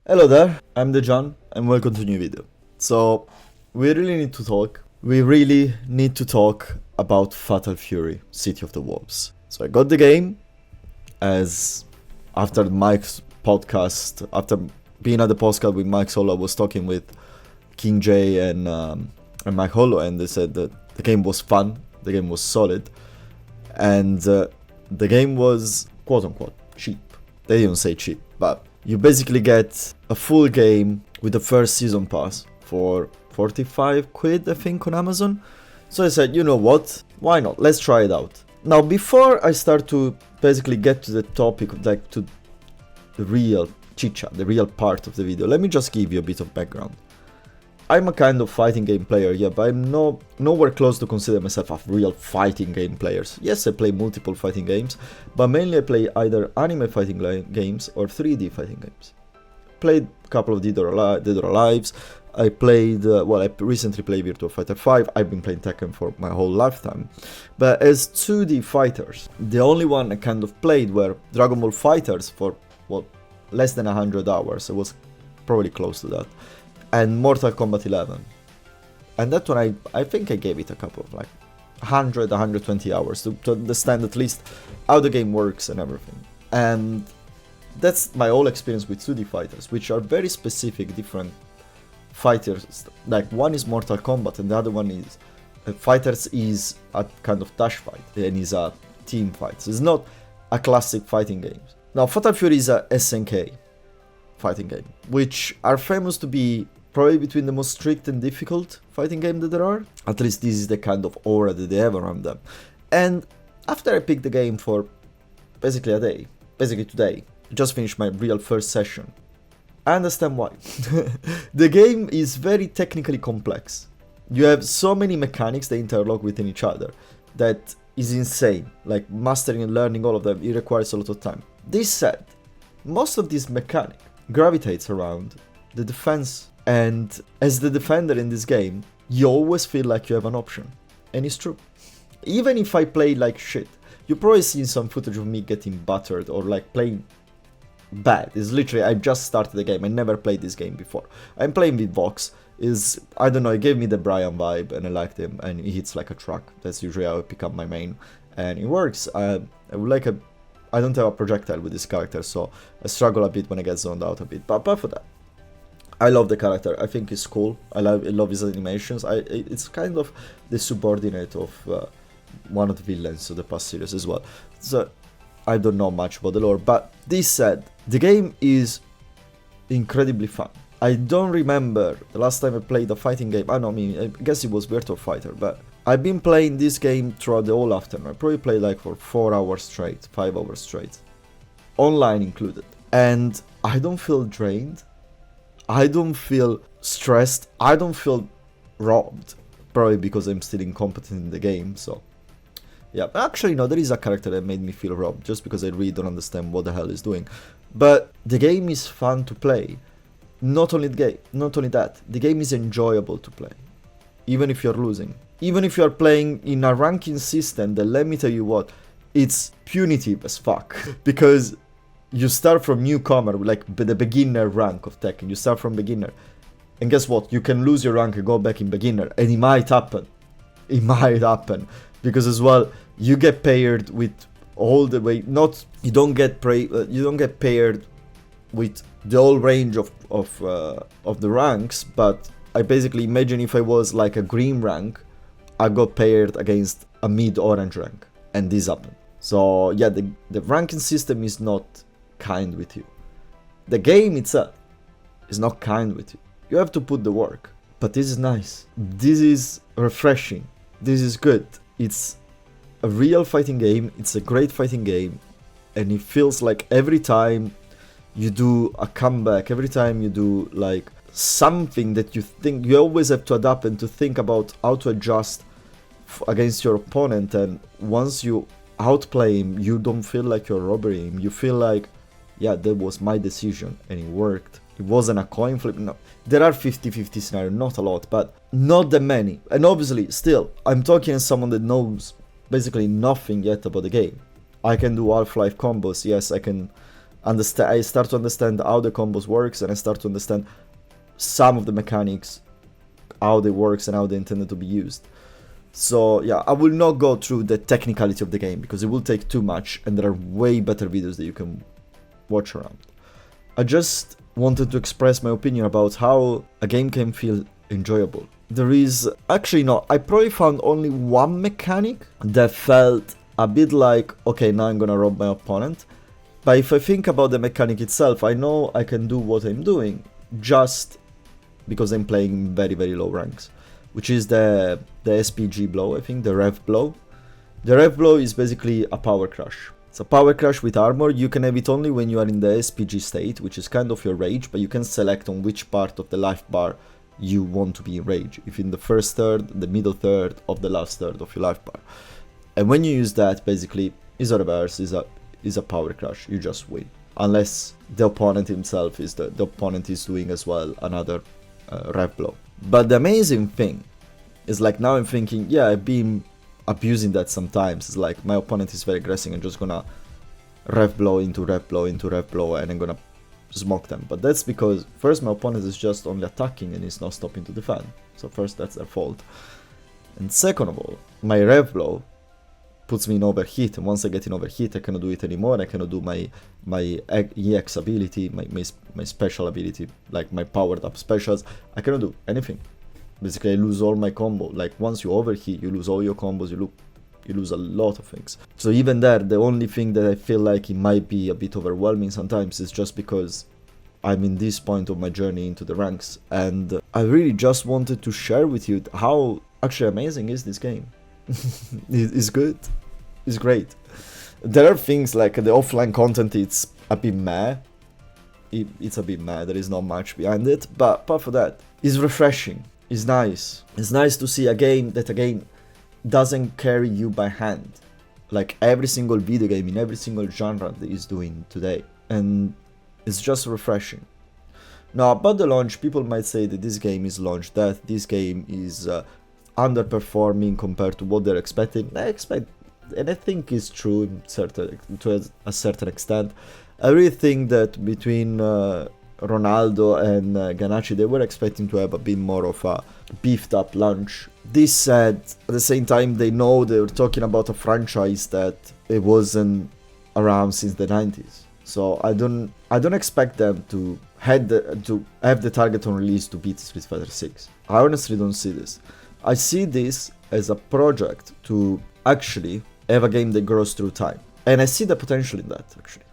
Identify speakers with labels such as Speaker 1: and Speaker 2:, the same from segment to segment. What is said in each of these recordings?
Speaker 1: Hello there, I'm the John and welcome to a new video. So, we really need to talk. We really need to talk about Fatal Fury, City of the Wolves. So I got the game as after Mike's podcast, after being at the podcast with Mike Solo, I was talking with King J and Mike Holo, and they said that the game was fun, the game was solid, and the game was quote unquote cheap. They didn't say cheap, but you basically get a full game with the first season pass for 45 quid, I think, on Amazon. So I said, you know what, why not, let's try it out. Now, before I start to basically get to the topic, like to the real chit-chat, the real part of the video, let me just give you a bit of background. I'm a kind of fighting game player, yeah, but I'm nowhere close to consider myself a real fighting game player. Yes, I play multiple fighting games, but mainly I play either anime fighting games or 3D fighting games. Played a couple of Dead or Alives. I played, I recently played Virtua Fighter 5. I've been playing Tekken for my whole lifetime. But as 2D fighters, the only one I kind of played were Dragon Ball Fighters for, less than 100 hours. I was probably close to that. And Mortal Kombat 11. And that one, I think I gave it a couple of 100, 120 hours to understand at least how the game works and everything. And that's my whole experience with 2D fighters, which are very specific, different fighters. Like one is Mortal Kombat and the other one is Fighters is a kind of dash fight and is a team fight. So it's not a classic fighting game. Now Fatal Fury is a SNK fighting game, which are famous to be probably between the most strict and difficult fighting game that there are. At least this is the kind of aura that they have around them. And after I picked the game for basically a day, basically today, just finished my real first session, I understand why. The game is very technically complex. You have so many mechanics that interlock within each other that is insane. Like mastering and learning all of them, it requires a lot of time. This said, most of this mechanic gravitates around the defense, and as the defender in this game, you always feel like you have an option. And it's true. Even if I play like shit, you've probably seen some footage of me getting battered or like playing bad. It's literally, I just started the game, I never played this game before. I'm playing with Vox, I don't know, it gave me the Brian vibe and I liked him, and he hits like a truck. That's usually how I pick up my main, and it works. I don't have a projectile with this character, so I struggle a bit when I get zoned out a bit, but apart from that, I love the character. I think he's cool. I love his animations. It's kind of the subordinate of one of the villains of the past series as well. So I don't know much about the lore, but this said, the game is incredibly fun. I don't remember the last time I played a fighting game. I guess it was Virtua Fighter, but I've been playing this game throughout the whole afternoon. I probably played like for 4 hours straight, 5 hours straight, online included. And I don't feel drained. I don't feel stressed. I don't feel robbed. Probably because I'm still incompetent in the game, so. Yeah, actually no, there is a character that made me feel robbed, just because I really don't understand what the hell he's doing. But the game is fun to play. Not only that, the game is enjoyable to play. Even if you're losing. Even if you're playing in a ranking system that, let me tell you what, it's punitive as fuck. Because you start from newcomer, like the beginner rank of Tekken. You start from beginner. And guess what? You can lose your rank and go back in beginner. And it might happen. It might happen. Because as well, you get paired with all the way, you don't get paired with the whole range of the ranks, but I basically imagine if I was like a green rank, I got paired against a mid-orange rank, and this happened. So yeah, the ranking system is not kind with you. The game itself is not kind with you. You have to put the work, but this is nice. This is refreshing. This is good. It's a real fighting game. It's a great fighting game, and it feels like every time you do a comeback, every time you do like something that you think, you always have to adapt and to think about how to adjust against your opponent, and once you outplay him, you don't feel like you're robbing him. You feel like, yeah, that was my decision and it worked. It wasn't a coin flip. No, there are 50-50 scenarios, not a lot, but not that many. And obviously, still, I'm talking as someone that knows basically nothing yet about the game. I can do Half-Life combos, yes, I can I start to understand how the combos works, and I start to understand some of the mechanics, how they works and how they intended to be used. So yeah, I will not go through the technicality of the game because it will take too much, and there are way better videos that you can watch around. I just wanted to express my opinion about how a game can feel enjoyable. There is actually no, I probably found only one mechanic that felt a bit like, okay, now I'm gonna rob my opponent. But if I think about the mechanic itself, I know I can do what I'm doing just because I'm playing very, very low ranks, which is the SPG blow, I think, the Rev blow. The Rev blow is basically a power crush. It's a power crush with armor. You can have it only when you are in the SPG state, which is kind of your rage, but you can select on which part of the life bar you want to be in rage. If in the first third, the middle third, of the last third of your life bar. And when you use that, basically, is a reverse, is a power crush. You just win. Unless the opponent himself is the opponent is doing as well another rev blow. But the amazing thing is, like, now I'm thinking, yeah, I've been abusing that sometimes. It's like my opponent is very aggressive and just gonna rev blow into rev blow into rev blow, and I'm gonna smoke them. But that's because first my opponent is just only attacking and is not stopping to defend. So first, that's their fault. And second of all, my rev blow puts me in overheat, and once I get in overheat, I cannot do it anymore. I cannot do my EX ability, my special ability, like my powered up specials. I cannot do anything. Basically, I lose all my combo. Like, once you overheat, you lose all your combos. You lose a lot of things. So even there, the only thing that I feel like it might be a bit overwhelming sometimes is just because I'm in this point of my journey into the ranks, and I really just wanted to share with you how actually amazing is this game. It's good. It's great. There are things like the offline content, it's a bit meh. It's a bit meh, there is not much behind it, but apart from that, it's refreshing. It's nice. It's nice to see a game that, again, doesn't carry you by hand, like every single video game in every single genre that is doing today, and it's just refreshing. Now, about the launch, people might say that this game is launch death, this game is underperforming compared to what they're expecting. And I think it's true to a certain extent. I really think that between Ronaldo and Ganache, they were expecting to have a bit more of a beefed up launch. This said, at the same time, they know they were talking about a franchise that it wasn't around since the 90s. So I don't expect them to have the target on release to beat Street Fighter 6. I honestly don't see this. I see this as a project to actually have a game that grows through time. And I see the potential in that, actually.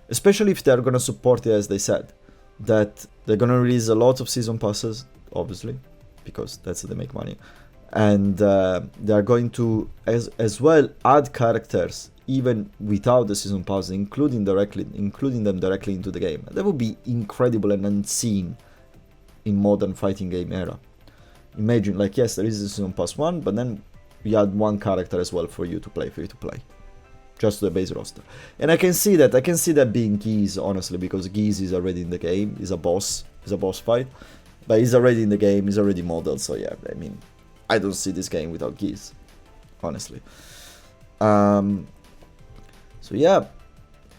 Speaker 1: Especially if they're gonna support it, as they said. That they're gonna release a lot of season passes, obviously, because that's how they make money. And they're going to, as well, add characters, even without the season pass, including them directly into the game. That would be incredible and unseen in modern fighting game era. Imagine, like, yes, there is a season pass 1, but then you add one character as well for you to play, just to the base roster. And I can see that being Geese, honestly, because Geese is already in the game, is a boss fight, but he's already in the game, he's already modeled, so yeah, I mean, I don't see this game without Geese, honestly. So yeah,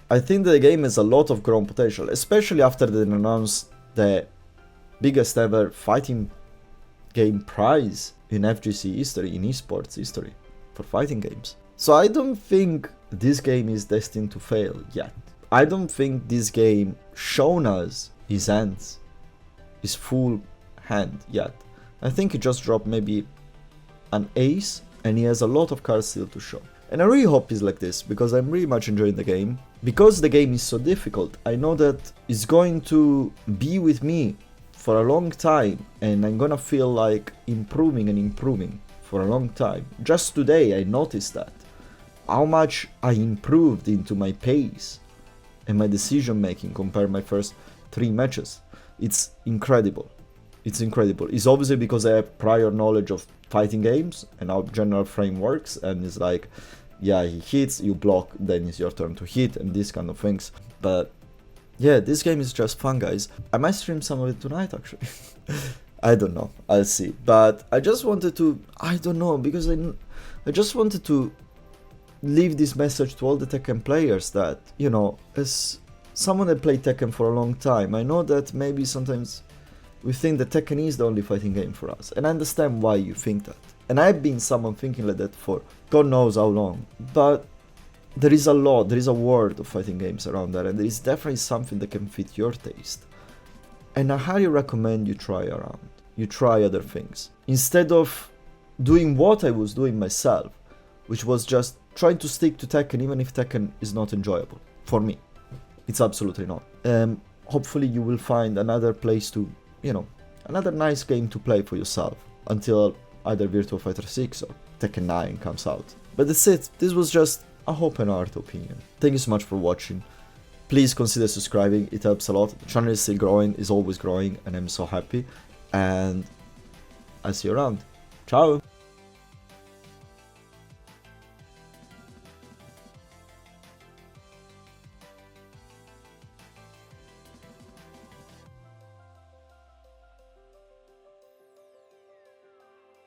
Speaker 1: I think the game has a lot of growth potential, especially after they announced the biggest ever fighting game prize in FGC history, in esports history, for fighting games. So I don't think this game is destined to fail yet. I don't think this game shown us his hands, his full hand yet. I think he just dropped maybe an ace, and he has a lot of cards still to show. And I really hope he's like this, because I'm really much enjoying the game. Because the game is so difficult, I know that it's going to be with me for a long time, and I'm gonna feel like improving for a long time. Just today I noticed that. How much I improved into my pace and my decision making compared to my first 3 matches. It's incredible. It's incredible. It's obviously because I have prior knowledge of fighting games and how general frame works, and it's like, yeah, he hits, you block, then it's your turn to hit, and these kind of things. But yeah, this game is just fun, guys. I might stream some of it tonight, actually. I don't know, I'll see. But I just wanted to, I don't know, because I just wanted to leave this message to all the Tekken players that, you know, as someone that played Tekken for a long time, I know that maybe sometimes we think that Tekken is the only fighting game for us, and I understand why you think that. And I've been someone thinking like that for God knows how long, but there is a world of fighting games around there, and there is definitely something that can fit your taste. And I highly recommend you try around, you try other things. Instead of doing what I was doing myself, which was just trying to stick to Tekken even if Tekken is not enjoyable. For me, it's absolutely not. Hopefully you will find another place to, another nice game to play for yourself until either Virtua Fighter 6 or Tekken 9 comes out. But that's it, this was just a open art opinion. Thank you so much for watching. Please consider subscribing, it helps a lot. The channel is still growing, is always growing, and I'm so happy. And I'll see you around. Ciao!